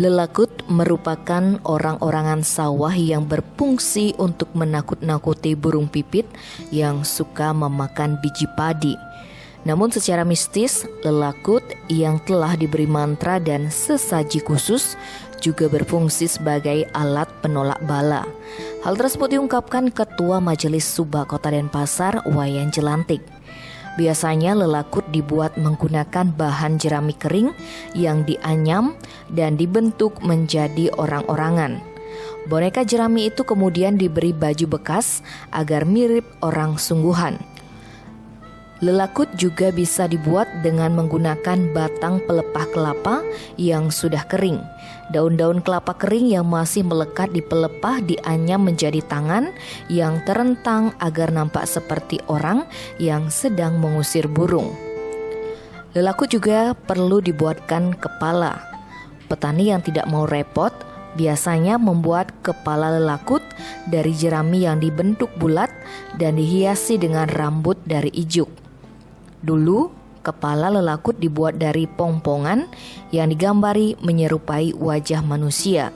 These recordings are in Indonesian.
Lelakut merupakan orang-orangan sawah yang berfungsi untuk menakut-nakuti burung pipit yang suka memakan biji padi. Namun secara mistis, lelakut yang telah diberi mantra dan sesaji khusus juga berfungsi sebagai alat penolak bala. Hal tersebut diungkapkan Ketua Majelis Subak Kota Denpasar, Wayan Jelantik. Biasanya lelakut dibuat menggunakan bahan jerami kering yang dianyam dan dibentuk menjadi orang-orangan. Boneka jerami itu kemudian diberi baju bekas agar mirip orang sungguhan. Lelakut juga bisa dibuat dengan menggunakan batang pelepah kelapa yang sudah kering. Daun-daun kelapa kering yang masih melekat di pelepah dianyam menjadi tangan yang terentang agar nampak seperti orang yang sedang mengusir burung. Lelakut juga perlu dibuatkan kepala. Petani yang tidak mau repot biasanya membuat kepala lelakut dari jerami yang dibentuk bulat dan dihiasi dengan rambut dari ijuk. Dulu, kepala lelakut dibuat dari pongpongan yang digambari menyerupai wajah manusia.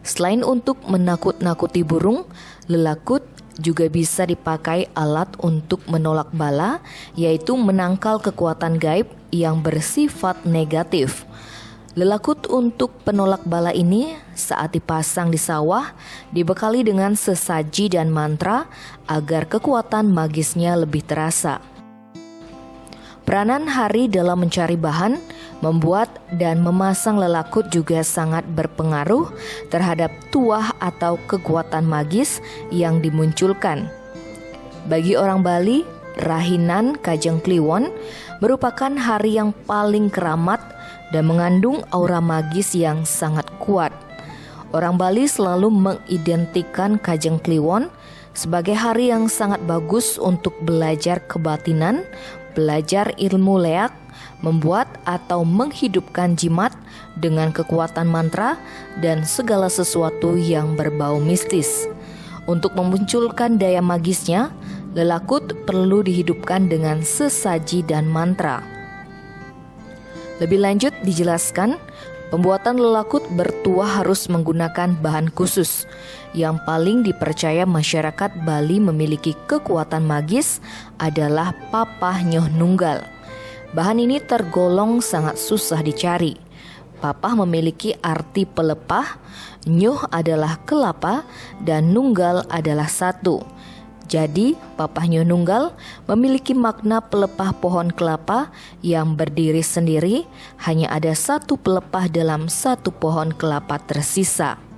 Selain untuk menakut-nakuti burung, lelakut juga bisa dipakai alat untuk menolak bala, yaitu menangkal kekuatan gaib yang bersifat negatif. Lelakut untuk penolak bala ini saat dipasang di sawah dibekali dengan sesaji dan mantra agar kekuatan magisnya lebih terasa. Peranan hari dalam mencari bahan, membuat dan memasang lelakut juga sangat berpengaruh terhadap tuah atau kekuatan magis yang dimunculkan. Bagi orang Bali, Rahinan Kajeng Kliwon merupakan hari yang paling keramat dan mengandung aura magis yang sangat kuat. Orang Bali selalu mengidentikan Kajeng Kliwon sebagai hari yang sangat bagus untuk belajar kebatinan, belajar ilmu leak, membuat atau menghidupkan jimat dengan kekuatan mantra dan segala sesuatu yang berbau mistis. Untuk memunculkan daya magisnya, lelakut perlu dihidupkan dengan sesaji dan mantra. Lebih lanjut dijelaskan, pembuatan lelakut bertuah harus menggunakan bahan khusus. Yang paling dipercaya masyarakat Bali memiliki kekuatan magis adalah papah nyoh nunggal. Bahan ini tergolong sangat susah dicari. Papah memiliki arti pelepah, nyoh adalah kelapa, dan nunggal adalah satu. Jadi, papah nyoh nunggal memiliki makna pelepah pohon kelapa yang berdiri sendiri, hanya ada satu pelepah dalam satu pohon kelapa tersisa.